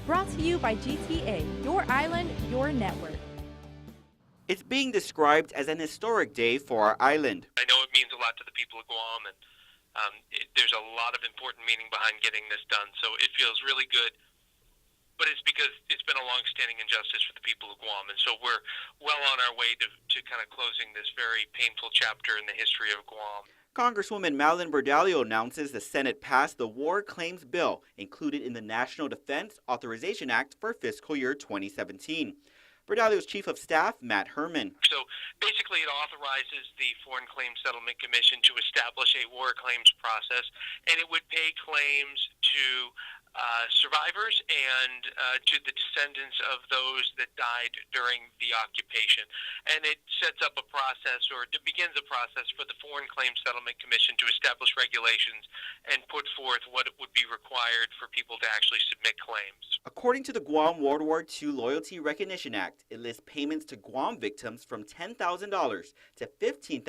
Brought to you by GTA, your island, your network. It's being described as an historic day for our island. I know it means a lot to the people of Guam, and there's a lot of important meaning behind getting this done, so it feels really good. But it's because it's been a long-standing injustice for the people of Guam, and so we're well on our way to kind of closing this very painful chapter in the history of Guam. Congresswoman Madeline Bordallo announces the Senate passed the War Claims Bill included in the National Defense Authorization Act for fiscal year 2017. Bordallo's Chief of Staff, Matt Herman. So basically it authorizes the Foreign Claims Settlement Commission to establish a war claims process, and it would pay claims to survivors and to the descendants of those that died during the occupation. And it sets up a process, or it begins a process for the Foreign Claims Settlement Commission to establish regulations and put forth what it would be required for people to actually submit claims. According to the Guam World War II Loyalty Recognition Act, it lists payments to Guam victims from $10,000 to $15,000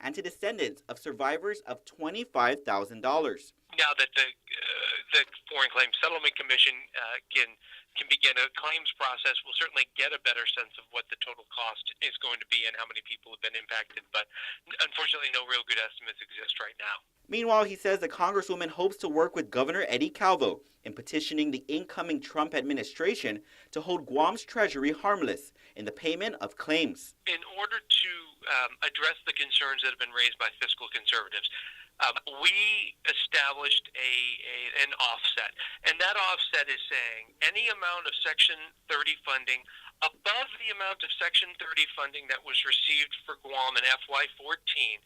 and to descendants of survivors of $25,000. Now that the Foreign Claims Settlement Commission can begin a claims process, we'll certainly get a better sense of what the total cost is going to be and how many people have been impacted. But unfortunately, no real good estimates exist right now. Meanwhile, he says the Congresswoman hopes to work with Governor Eddie Calvo in petitioning the incoming Trump administration to hold Guam's treasury harmless in the payment of claims. In order to address the concerns that have been raised by fiscal conservatives, we established an offset, and that offset is saying any amount of Section 30 funding above the amount of Section 30 funding that was received for Guam in FY14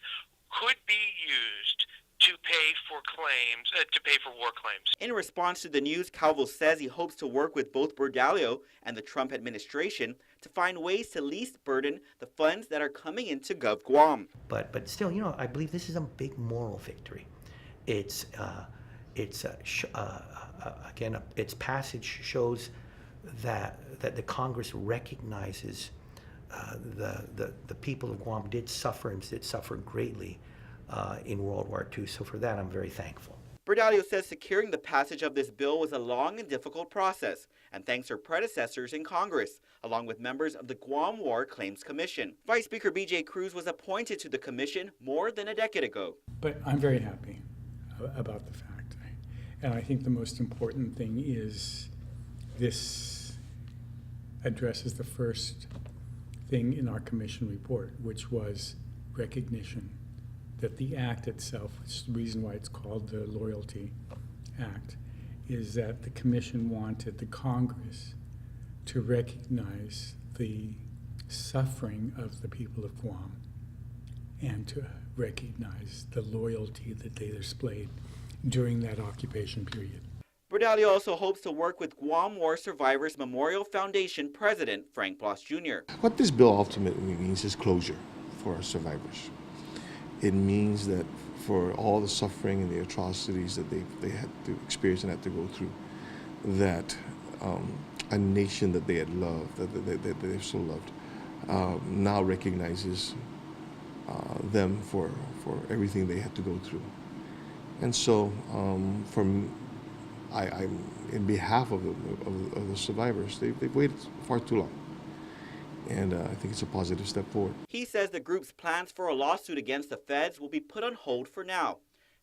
could be used to pay for claims, to pay for war claims. In response to the news, Calvo says he hopes to work with both Bordallo and the Trump administration to find ways to least burden the funds that are coming into Gov Guam. But still, I believe this is a big moral victory. Its passage shows that the Congress recognizes the people of Guam did suffer and did suffer greatly in World War II. So for that, I'm very thankful. Bordallo says securing the passage of this bill was a long and difficult process, and thanks her predecessors in Congress, along with members of the Guam War Claims Commission. Vice Speaker B.J. Cruz was appointed to the commission more than a decade ago. But I'm very happy about the fact. And I think the most important thing is this addresses the first thing in our commission report, which was recognition that the act itself, which is the reason why it's called the Loyalty Act, is that the commission wanted the Congress to recognize the suffering of the people of Guam and to recognize the loyalty that they displayed during that occupation period. Bordallo also hopes to work with Guam War Survivors Memorial Foundation President Frank Bloss Jr. What this bill ultimately means is closure for our survivors. It means that for all the suffering and the atrocities that they had to experience and had to go through, that a nation that they had loved, that they've so loved, now recognizes them for everything they had to go through. And so, I'm in behalf of the survivors, they've waited far too long. And I think it's a positive step forward. He says the group's plans for a lawsuit against the feds will be put on hold for now.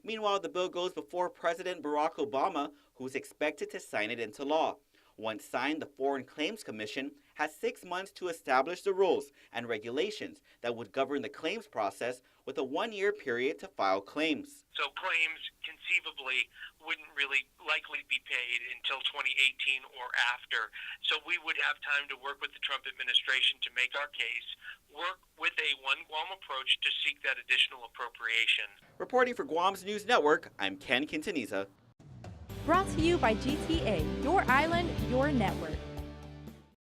Meanwhile, the bill goes before President Barack Obama, who's expected to sign it into law. Once signed, the Foreign Claims Commission has 6 months to establish the rules and regulations that would govern the claims process, with a 1-year period to file claims. So claims conceivably wouldn't really likely be paid until 2018 or after. So we would have time to work with the Trump administration to make our case, work with a One Guam approach to seek that additional appropriation. Reporting for Guam's News Network, I'm Ken Quintaniza. Brought to you by GTA, your island, your network.